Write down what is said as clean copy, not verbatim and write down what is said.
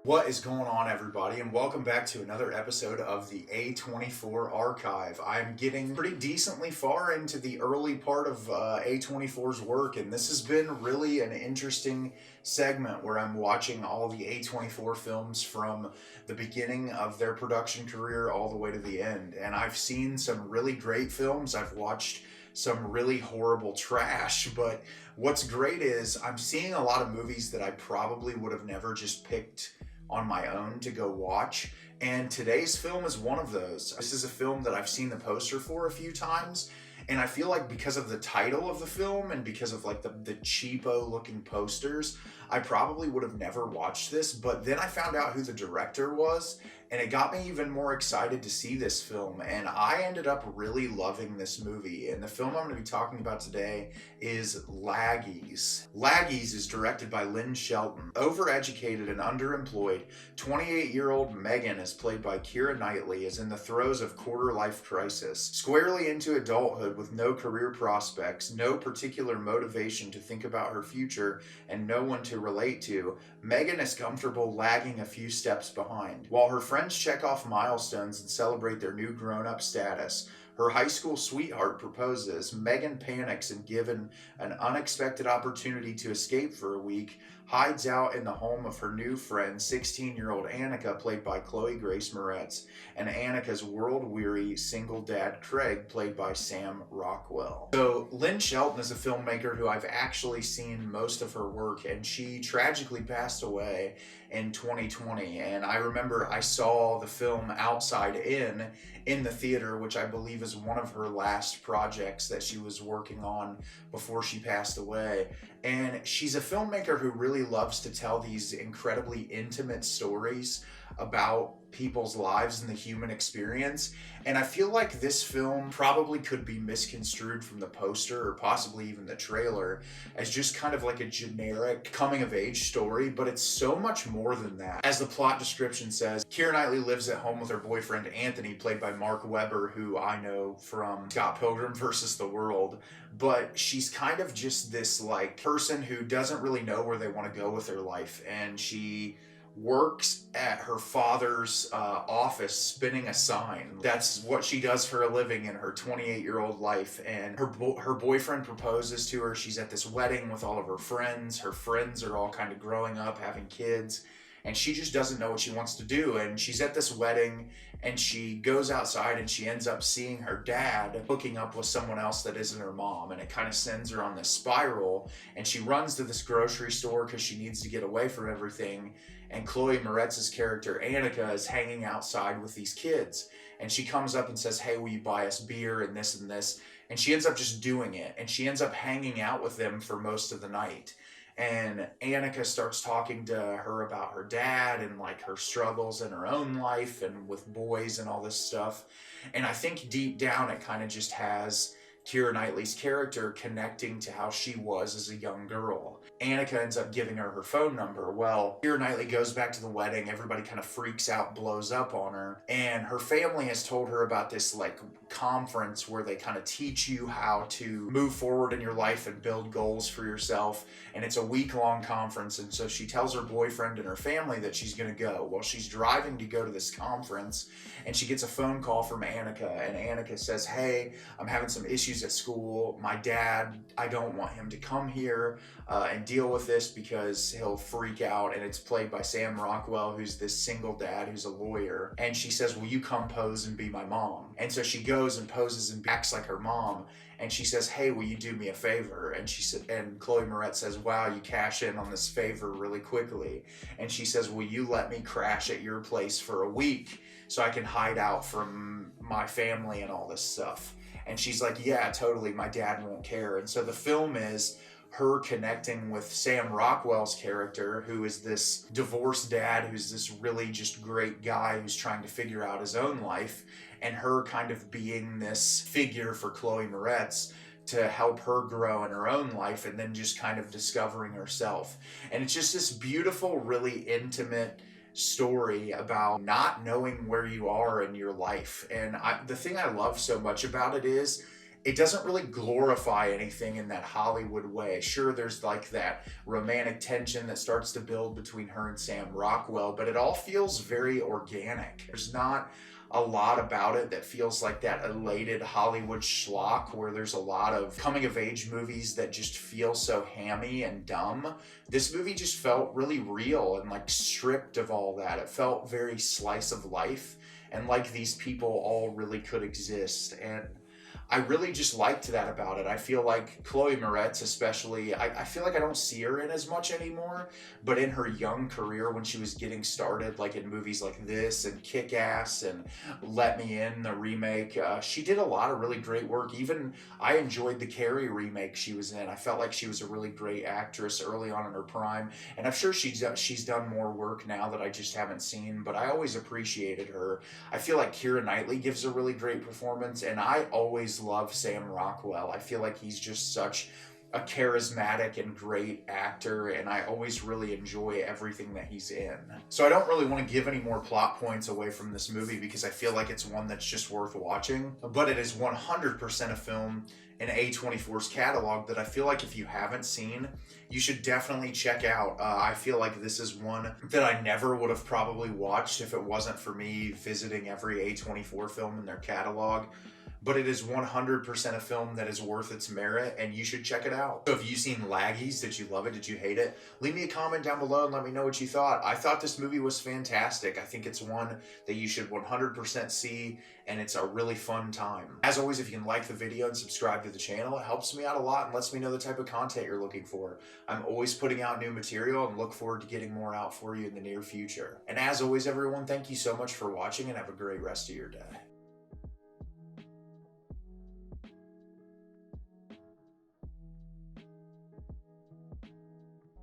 What is going on, everybody, and welcome back to another episode of the A24 Archive. I'm getting pretty decently far into the early part of A24's work, and this has been really an interesting segment where I'm watching all the A24 films from the beginning of their production career all the way to the end. And I've seen some really great films. I've watched some really horrible trash, but what's great is I'm seeing a lot of movies that I probably would have never just picked on my own to go watch, and today's film is one of those. This is a film that I've seen the poster for a few times, and I feel like because of the title of the film and because of like the cheapo looking posters, I probably would have never watched this. But then I found out who the director was, and it got me even more excited to see this film, and I ended up really loving this movie. And the film I'm going to be talking about today is Laggies. Laggies is directed by Lynn Shelton. Overeducated and underemployed, 28-year-old Megan, is played by Keira Knightley, is in the throes of quarter-life crisis. Squarely into adulthood with no career prospects, no particular motivation to think about her future, and no one to relate to, Megan is comfortable lagging a few steps behind. While her friends check off milestones and celebrate their new grown-up status, her high school sweetheart proposes. Megan panics and, given an unexpected opportunity to escape for a week, hides out in the home of her new friend, 16-year-old Annika, played by Chloë Grace Moretz, and Annika's world-weary single dad, Craig, played by Sam Rockwell. So, Lynn Shelton is a filmmaker who I've actually seen most of her work, and she tragically passed away in 2020. And I remember I saw the film Outside in the theater, which I believe is one of her last projects that she was working on before she passed away. And she's a filmmaker who really loves to tell these incredibly intimate stories about people's lives and the human experience. And I feel like this film probably could be misconstrued from the poster or possibly even the trailer as just kind of like a generic coming of age story, but it's so much more than that. As the plot description says, Keira Knightley lives at home with her boyfriend Anthony, played by Mark Webber, who I know from Scott Pilgrim vs. the World. But she's kind of just this like person who doesn't really know where they want to go with their life, and she works at her father's office spinning a sign. That's what she does for a living in her 28-year-old life. And her boyfriend proposes to her. She's at this wedding with all of her friends. Her friends are all kind of growing up, having kids, and she just doesn't know what she wants to do. And she's at this wedding, and she goes outside and she ends up seeing her dad hooking up with someone else that isn't her mom, and it kind of sends her on this spiral. And she runs to this grocery store because she needs to get away from everything, and Chloë Moretz's character Annika is hanging outside with these kids, and she comes up and says, "Hey, will you buy us beer and this and this?" And she ends up just doing it, and she ends up hanging out with them for most of the night. And Annika starts talking to her about her dad and like her struggles in her own life and with boys and all this stuff. And I think deep down it kind of just has Keira Knightley's character connecting to how she was as a young girl. Annika ends up giving her phone number. Well, Keira Knightley goes back to the wedding, everybody kind of freaks out, blows up on her, and her family has told her about this like conference where they kind of teach you how to move forward in your life and build goals for yourself, and it's a week-long conference. And so she tells her boyfriend and her family that she's going to go. Well, she's driving to go to this conference, and she gets a phone call from Annika, and Annika says, "Hey, I'm having some issues at school. My dad, I don't want him to come here and deal with this because he'll freak out." And it's played by Sam Rockwell, who's this single dad who's a lawyer. And she says, "Will you come pose and be my mom?" And so she goes and poses and acts like her mom. And she says, "Hey, will you do me a favor?" And she said, and Chloë Moretz says, "Wow, you cash in on this favor really quickly." And she says, "Will you let me crash at your place for a week so I can hide out from my family and all this stuff?" And she's like, "Yeah, totally, my dad won't care." And so the film is her connecting with Sam Rockwell's character, who is this divorced dad who's this really just great guy who's trying to figure out his own life, and her kind of being this figure for Chloë Moretz to help her grow in her own life, and then just kind of discovering herself. And it's just this beautiful, really intimate story about not knowing where you are in your life. And the thing I love so much about it is it doesn't really glorify anything in that Hollywood way. Sure, there's like that romantic tension that starts to build between her and Sam Rockwell, but it all feels very organic. There's not a lot about it that feels like that elated Hollywood schlock where there's a lot of coming of age movies that just feel so hammy and dumb. This movie just felt really real and like stripped of all that. It felt very slice of life and like these people all really could exist. And I really just liked that about it. I feel like Chloë Moretz especially, I feel like I don't see her in as much anymore, but in her young career when she was getting started, like in movies like this and Kick-Ass and Let Me In, the remake, she did a lot of really great work. Even I enjoyed the Carrie remake she was in. I felt like she was a really great actress early on in her prime, and I'm sure she's done more work now that I just haven't seen, but I always appreciated her. I feel like Keira Knightley gives a really great performance, and I always love Sam Rockwell. I feel like he's just such a charismatic and great actor, and I always really enjoy everything that he's in. So I don't really want to give any more plot points away from this movie because I feel like it's one that's just worth watching, but it is 100% a film in A24's catalog that I feel like if you haven't seen, you should definitely check out. I feel like this is one that I never would have probably watched if it wasn't for me visiting every A24 film in their catalog. But it is 100% a film that is worth its merit, and you should check it out. So if you've seen Laggies, did you love it? Did you hate it? Leave me a comment down below and let me know what you thought. I thought this movie was fantastic. I think it's one that you should 100% see, and it's a really fun time. As always, if you can like the video and subscribe to the channel, it helps me out a lot and lets me know the type of content you're looking for. I'm always putting out new material and look forward to getting more out for you in the near future. And as always, everyone, thank you so much for watching and have a great rest of your day.